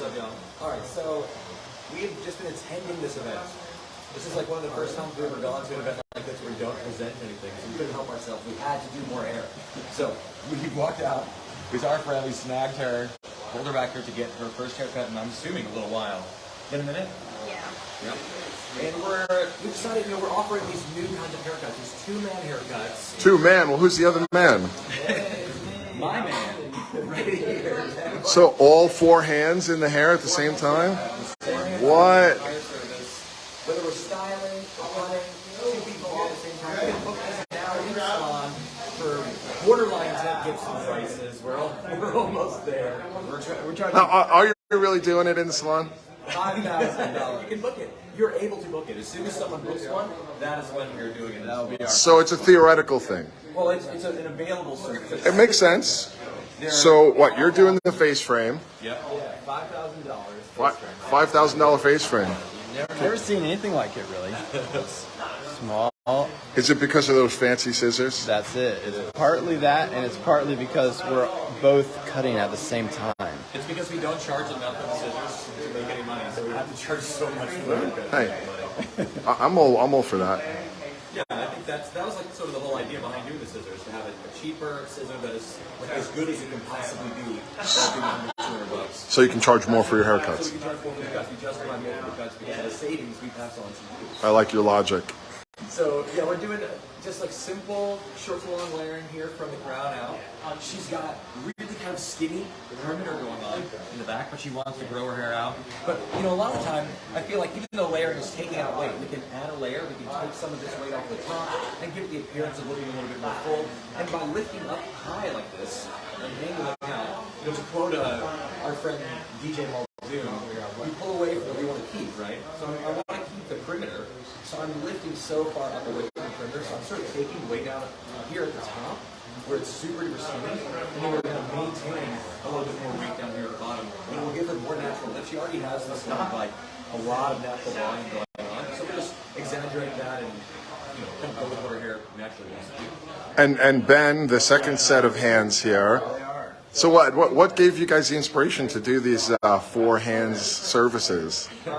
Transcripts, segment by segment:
up, y'all? All right, so we've just been attending this event. This is like one of the first times we've ever gone to an event like this where we don't present anything, so we couldn't help ourselves. We had to do more hair. So we walked out. We saw our friend. We snagged her, pulled her back here to get her first haircut, and I'm assuming a little while. In a minute? Yeah. Yep. And we decided, we're offering these new kinds of haircuts, these two-man haircuts. Two man? Well, who's the other man? My man, right here. So all four hands in the hair at the same time? What? Whether we're styling, cutting, two people all at the same time. We can book this now in the salon for borderline Ted Gibson prices. We're almost there. We're trying to. Now, are you really doing it in the salon? $5,000. You can book it. You're able to book it. As soon as someone books one, that is when we're doing it. That'll be our. So it's a theoretical thing. Well, it's an available service. It makes sense. So what, you're doing the face frame. Yep. Yeah, $5,000. $5,000 face frame. Never seen anything like it, really. It's small. Is it because of those fancy scissors? That's it. It's partly that, and it's partly because we're both cutting at the same time. It's because we don't charge enough for the scissors to make any money, so we have to charge so much for it. Hey, I'm all for that. Yeah, I think that was like sort of the whole idea behind doing the scissors, to have a cheaper scissor that is like as good as it can possibly be, under $200. So you can charge more for your So haircuts. we can charge more for the cuts. We justify more for the cuts because of the savings we pass on to you. I like your logic. So yeah, we're doing just like simple short to long layering here from the crown out. She's got really kind of skinny perimeter going on in the back, but she wants to grow her hair out. But a lot of the time, I feel like even though layering is taking out weight, we can add a layer, we can take some of this weight off the top and give it the appearance of looking a little bit more full. And by lifting up high like this and hanging out, to quote our friend DJ Muldoon, we pull away from what we want to keep, right? So I want to keep the perimeter. So I'm lifting so far up away from the perimeter, so I'm sort of taking weight out here at the top, where it's super skinny, and then we're going to maintain a little bit more weight down here at the bottom, and we'll give her more natural lift. She already has this kind of like a lot of natural volume going on, so we'll just exaggerate that and kind of go with what her hair naturally wants to do. And Ben, the second set of hands here. So what gave you guys the inspiration to do these four hands services? We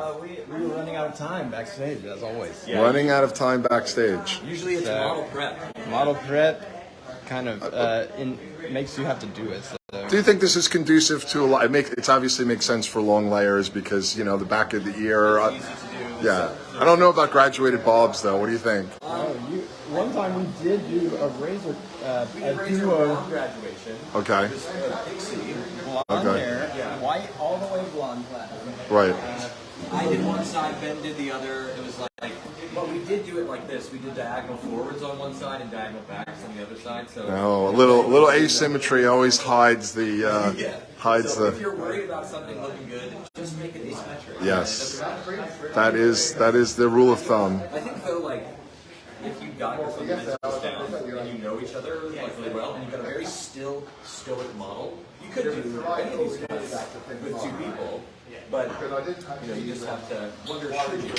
were running out of time backstage, as always. Yeah, Running out of time backstage. Usually it's model prep. Model prep kind of makes you have to do it. So. Do you think this is conducive to a lot? It obviously makes sense for long layers because the back of the ear. It's easy to do. Yeah, I don't know about graduated bobs though. What do you think? One time we did do a razor, We did razor blonde graduation. Okay. Just pixie. blonde Okay. hair, Yeah. white all the way blonde platinum. Right. I did one side, Ben did the other. It was like, but we did do it like this. We did diagonal forwards on one side and diagonal backs on the other side. So No, a little asymmetry always hides the So if you're worried about something looking good, just make it asymmetric. Yes. That is the rule of thumb. I think though, like, if you got your fundamentals down and you know each other like really well, and you've got a very still, stoic model, you could do any of these cuts with two people. But you just have to wonder, should you?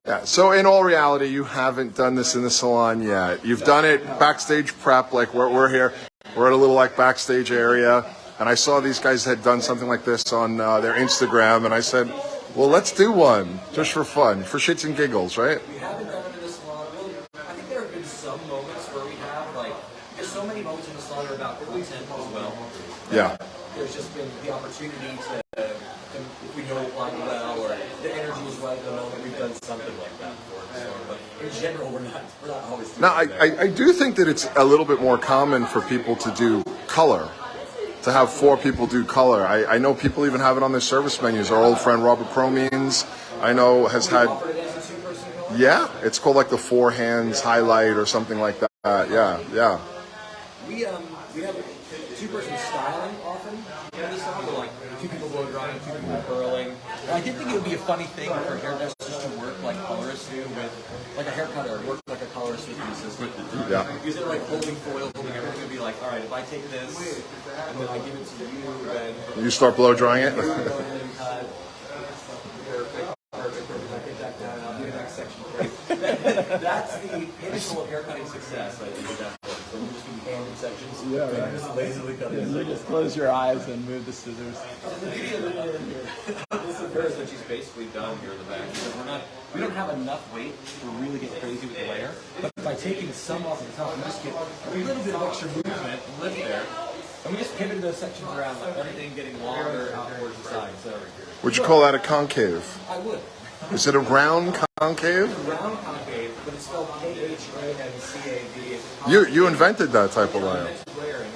Yeah. So in all reality, you haven't done this in the salon yet. You've done it backstage prep, like we're here. We're at a little like backstage area, and I saw these guys had done something like this on their Instagram, and I said, well, let's do one just for fun, for shits and giggles, right? We haven't done it in the salon. Well, I think there have been some moments where we have, like, there's so many moments in the salon are about content as well. Yeah. There's just been the opportunity to if we know it like well, or the energy is right at the moment, we've done something like that before. But in general, we're not always doing Now, that. I do think that it's a little bit more common for people to do color, to have four people do color. I know people even have it on their service menus. Our old friend Robert Promeans, I know, has had. Offered it as a two-person color? Yeah, it's called like the four hands highlight or something like that. Yeah. We have two-person styling often in the salon, but like two people blow drying, two people curling. And I did think it would be a funny thing for hairdressers to work like colorists do with, like a hair cutter, work like a colorist with an assistant. Yeah. Because they're like holding foil, holding everything, would be like, all right, if I take this and then I give it to you, then You start blow drying it. go ahead and cut. Perfect. I get that down. I'll do the next section. That's the pinnacle of haircutting success, I think, at that point. So we'll just be handed sections. Yeah, I'm right. just lazily cutting. So just close your eyes and move the scissors. This is hers that she's basically done here in the back. So we don't have enough weight to really get crazy with the layer. But by taking some off the top, we just get a little bit of extra movement and lift there. And we just pivot those sections around, like everything getting longer out towards the side. So Would you call that a concave? I would. Is it a round concave? Round concave, but it's spelled KHANCAV. You invented that type of layer.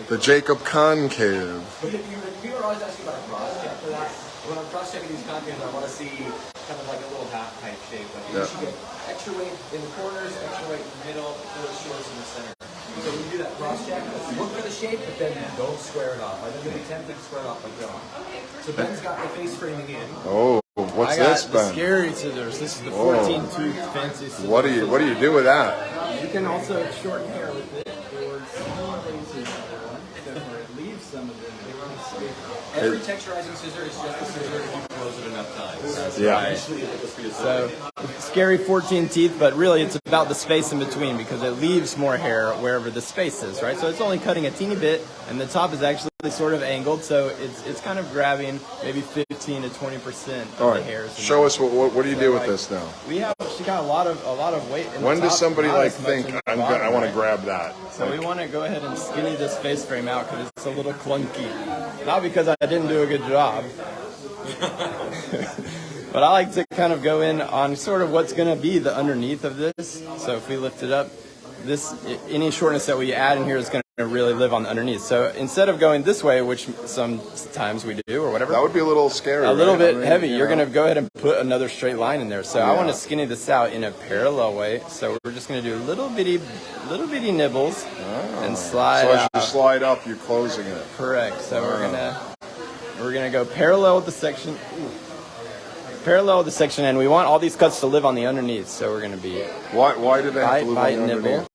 The Jacob concave. But people are always asking about a cross check for that. When I'm cross checking these concaves, I want to see kind of like a little half pipe shape. Like you should get extra weight in the corners, extra weight in the middle, little shorts in the center. So when you do that cross check, look for the shape, but then don't square it off. I think it'll be tempting to square it off like that. So Ben's got the face framing in. Oh, what's this, the Ben? scary scissors. This is the 14 tooth fancy scissors. What do you do with that? You can also shorten hair with it, or small places where it leaves some of them. Every texturizing scissor is just a scissor if you close it enough times. Yeah. So scary 14 teeth, but really it's about the space in between because it leaves more hair wherever the space is, right? So it's only cutting a teeny bit, and the top is actually sort of angled, so it's kind of grabbing maybe 15 to 20% of All the right. hairs. Show us what do you do with this now? She got a lot of weight. In When the does top, somebody not like as much think in the I bottom, want to right? grab that? So we want to go ahead and skinny this face frame out because it's a little clunky. Not because I didn't do a good job, but I like to kind of go in on sort of what's going to be the underneath of this. So if we lift it up, any shortness that we add in here is going to really live on the underneath. So instead of going this way, which sometimes we do or whatever, That would be a little scary. a little right? bit heavy, you're going to go ahead and put another straight line in there. So I want to skinny this out in a parallel way. So we're just going to do little bitty nibbles and slide So as out. you slide up, you're closing it. Correct. So we're gonna go parallel with the section. Parallel with the section, and we want all these cuts to live on the underneath. So we're gonna be Why do they have to live bite, on the nibble. underneath?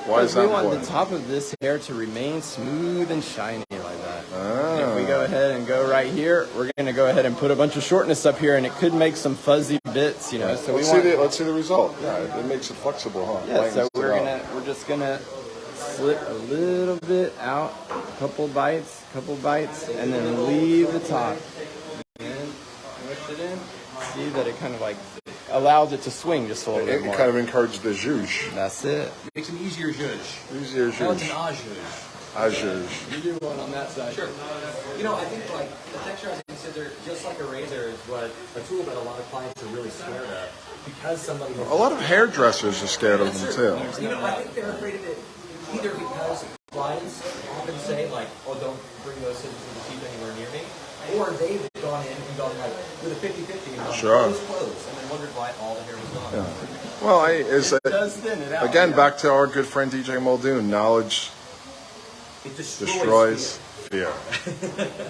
Why is We that want important? the top of this hair to remain smooth and shiny like that. If we go ahead and go right here, we're going to go ahead and put a bunch of shortness up here, and it could make some fuzzy bits, So Let's see the result. Yeah, it makes it flexible, huh? Yeah, so Lightens it up. we're just gonna slip a little bit out, couple bites, and then leave the top. And push it in. See that it kind of like allows it to swing just a little bit It more. kind of encourages the zhuzh. That's it. Makes an easier zhuzh. Easier Now it's an zhuzh. zhuzh. Zhuzh. You do one on that side. Sure. I think like the texturizing scissor, just like a razor, is a tool that a lot of clients are really scared of because somebody. A lot of hairdressers are scared of them too. I think they're afraid of it either because clients often say like, "Oh, don't bring those scissors to the teeth anywhere near me," or they've gone in and gone like with a 50-50 and gone Sure. close, and then wondered why all the hair was gone. Yeah. Well, Does thin it out. again, back to our good friend DJ Muldoon, knowledge It destroys fear.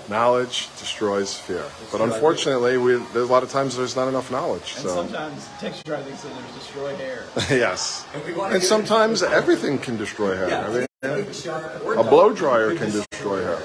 Knowledge destroys fear. But unfortunately, there's a lot of times there's not enough knowledge. And So sometimes texturizing scissors destroy hair. yes, we want to and give sometimes everything can destroy hair. Yeah, I mean, big sharp or a dull. blow dryer can destroy hair.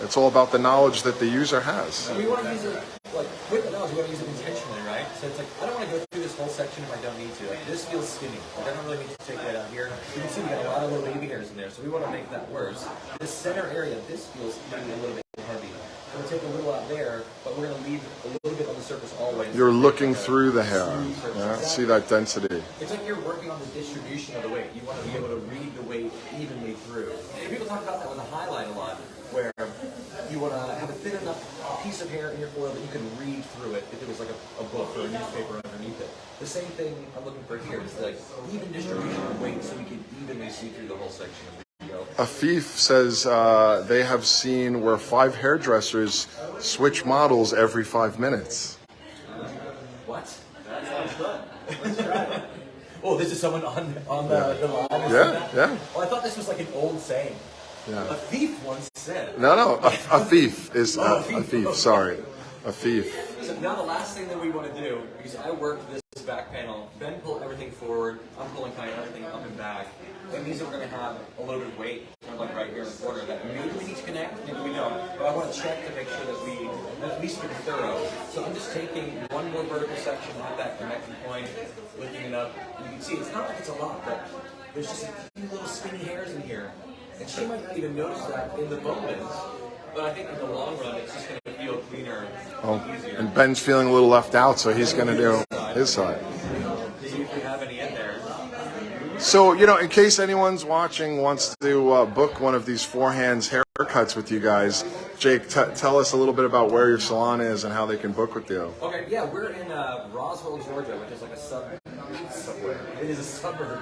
It's all about the knowledge that the user has. We want to use it, like, with the knowledge, we want to use it intentionally, right? So it's like, I don't want to go through this whole section if I don't need to. Like, this feels skinny. Like, I don't really need to take that out here. You can see we got a lot of little baby hairs in there, so we want to make that worse. This center area, this feels maybe a little bit heavy. So we'll take a little out there, but we're going to leave a little bit on the surface always. You're looking through the hair. Yeah? See that density. It's like you're working on the distribution of the weight. You want to be able to read the weight evenly through. And people talk about that with a highlight a lot, where you want to have a thin enough piece of hair in your foil that you can read through it if it was like a book or a newspaper underneath it. The same thing I'm looking for here is like even distribution of weight so we can evenly see through the whole section of the video. Afif says they have seen where 5 hairdressers switch models every 5 minutes. What? That sounds fun. Let's try it. Oh, this is someone on the line. Yeah. Well, I thought this was like an old saying. Yeah. A thief once said. No, Afif is Afif. Sorry, Afif. So now the last thing that we want to do, because I worked this back panel, Ben pulled everything forward, I'm pulling kind of everything up and back. That means that we're going to have a loaded weight, kind of like right here in the corner, that maybe we need to connect, maybe we don't. But I want to check to make sure that we at least are thorough. So I'm just taking one more vertical section at that connecting point, lifting it up, and you can see it's not like it's a lot, but there's just a few little skinny hairs in here. And she might not even notice that in the moments, but I think in the long run, it's just going to feel cleaner and easier. And Ben's feeling a little left out, so he's going to do his side. See if we have any in there. So, in case anyone's watching wants to book one of these four-hands haircuts with you guys, Jake, tell us a little bit about where your salon is and how they can book with you. Okay, yeah, we're in Roswell, Georgia, which is like a subway. It is a suburb.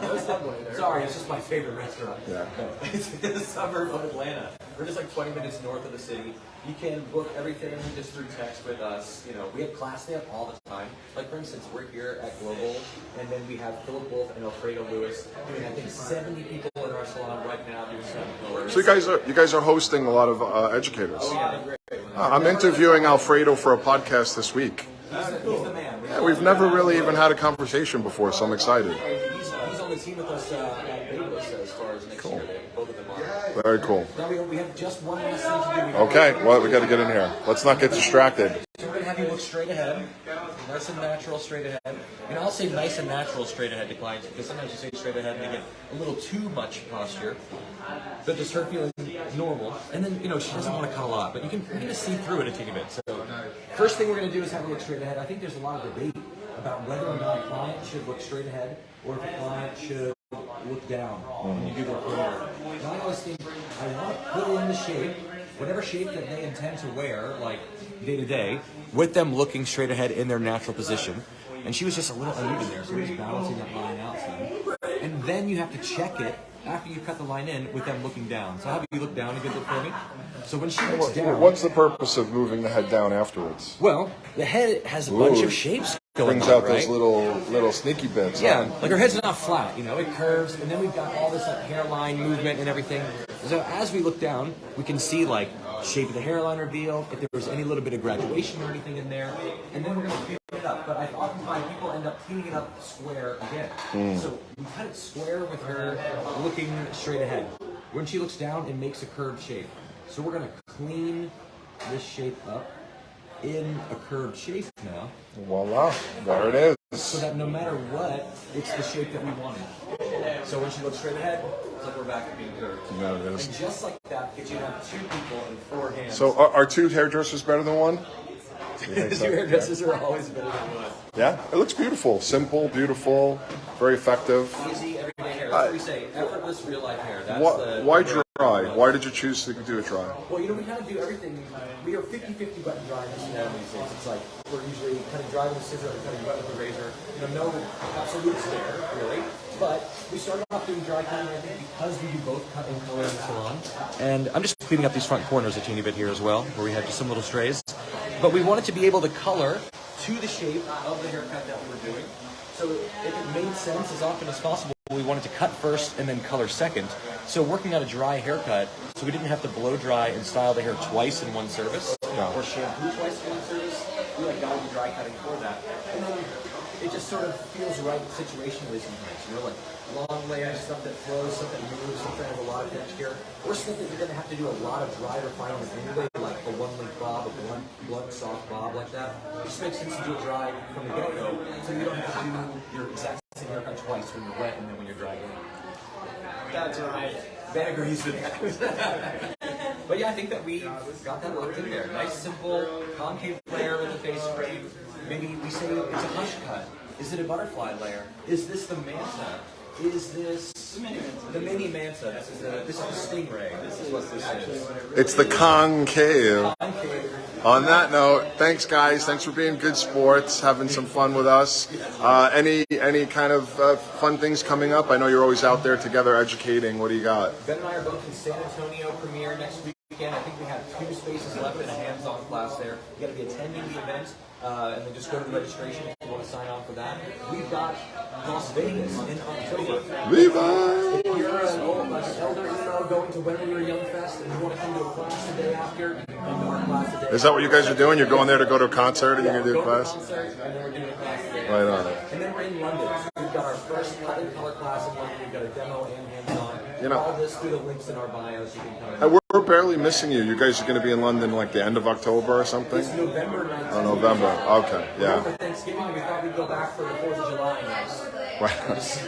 No subway there. Sorry, it's just my favorite restaurant. Yeah. It's in a suburb of Atlanta. We're just like 20 minutes north of the city. You can book everything just through text with us. We have class day up all the time. Like, for instance, we're here at Global, and then we have Philip Wolf and Alfredo Lewis doing, I think, 70 people in our salon right now doing something. So you guys are hosting a lot of educators. Oh, yeah, they're great. I'm interviewing Alfredo for a podcast this week. He's the man. Yeah, we've never really even had a conversation before, so I'm excited. He's on the team with us at Vegas as far as next year. Both of them are. Very cool. Now we have just one last thing to do. Okay, well, we got to get in here. Let's not get distracted. So we're going to have you look straight ahead. Nice and natural straight ahead. And I'll say nice and natural straight ahead to clients because sometimes you say straight ahead and they get a little too much posture. But just her feeling normal. And then, she doesn't want to cut a lot, but you can just see through it a teeny bit. So first thing we're going to do is have her look straight ahead. I think there's a lot of debate about whether or not a client should look straight ahead or if a client should look down when you do their perimeter. And I always think I want to put in the shape, whatever shape that they intend to wear, like day to day, with them looking straight ahead in their natural position. And she was just a little uneven there, so we're just balancing that line out some. And then you have to check it after you cut the line in with them looking down. So have you look down a good bit for me? So when she looks down... What's the purpose of moving the head down afterwards? Well, the head has a bunch of shapes going brings on, out those little sneaky bits. Yeah, like her head's not flat, it curves, and then we've got all this like hairline movement and everything. So as we look down, we can see like shape of the hairline reveal, if there was any little bit of graduation or anything in there, and then we're going to clean it up. But I often find people end up cleaning it up square again. So we cut it square with her looking straight ahead. When she looks down, it makes a curved shape. So we're going to clean this shape up in a curved shape now. Voila, there it is. So that no matter what, it's the shape that we wanted. So when she looks straight ahead, it's like we're back to being curved. There it is. And just like that, if you have two people and four hands. So are two hairdressers better than one? Two hairdressers are always better than one. Yeah, it looks beautiful. Simple, beautiful, very effective. Easy, everyday hair. That's what we say. Effortless, real life hair. That's Why dry? Why did you choose to do it dry? Well, we kind of do everything. We are 50-50 button drying this salon these days. It's like we're usually cutting dry with a scissor and cutting wet with a razor. No absolutes there, really. But we started off doing dry cutting, I think, because we do both cut and color in the salon. And I'm just cleaning up these front corners a teeny bit here as well, where we have just some little strays. But we wanted to be able to color to the shape of the haircut that we were doing. So if it made sense as often as possible, we wanted to cut first and then color second. So working on a dry haircut, so we didn't have to blow dry and style the hair twice in one service, or shampoo twice in one service. We got to do dry cutting for that. And then it just sort of feels right situationally sometimes, like long layers, stuff that flows, stuff that moves, stuff that has a lot of texture, or stuff that you're going to have to do a lot of dry refinement anyway, like a one-link bob, a blunt, soft bob like that. It just makes sense to do it dry from the get-go, so you don't have to do your exact same haircut twice when you're wet and then when you're dry again. That's right. Ben agrees with that. But yeah, I think that we got that locked in there. Nice, simple, concave layer with a face frame. Maybe we say it's a hush cut. Is it a butterfly layer? Is this the manta? Is this the mini manta? This is the stingray. This is what this is. It's the concave. On that note, thanks guys. Thanks for being good sports, having some fun with us. Any kind of fun things coming up? I know you're always out there together educating. What do you got? Ben and I are both in San Antonio premiere next weekend. I think we have 2 spaces left in a hands-on class there. You got to be attending the event. And then just go to the registration if you want to sign on for that. We've got Las Vegas in October. Viva! If you're an elder going to When We Were Young Fest and you want to come to a class the day after, you can come to our class the day. Is that what you guys are doing? You're going there to go to a concert and you're going to do a class? Concert, and then we're doing a class the day Right on. And then we're in London. So we've got our first cut and color class in London. We've got a demo and hands-on. All this through the links in our bios. You can come in. We're barely missing you. You guys are going to be in London like the end of October or something? It's November 19th. Oh, November. Okay, yeah. For Thanksgiving, we thought we'd go back for the 4th of July next. Right.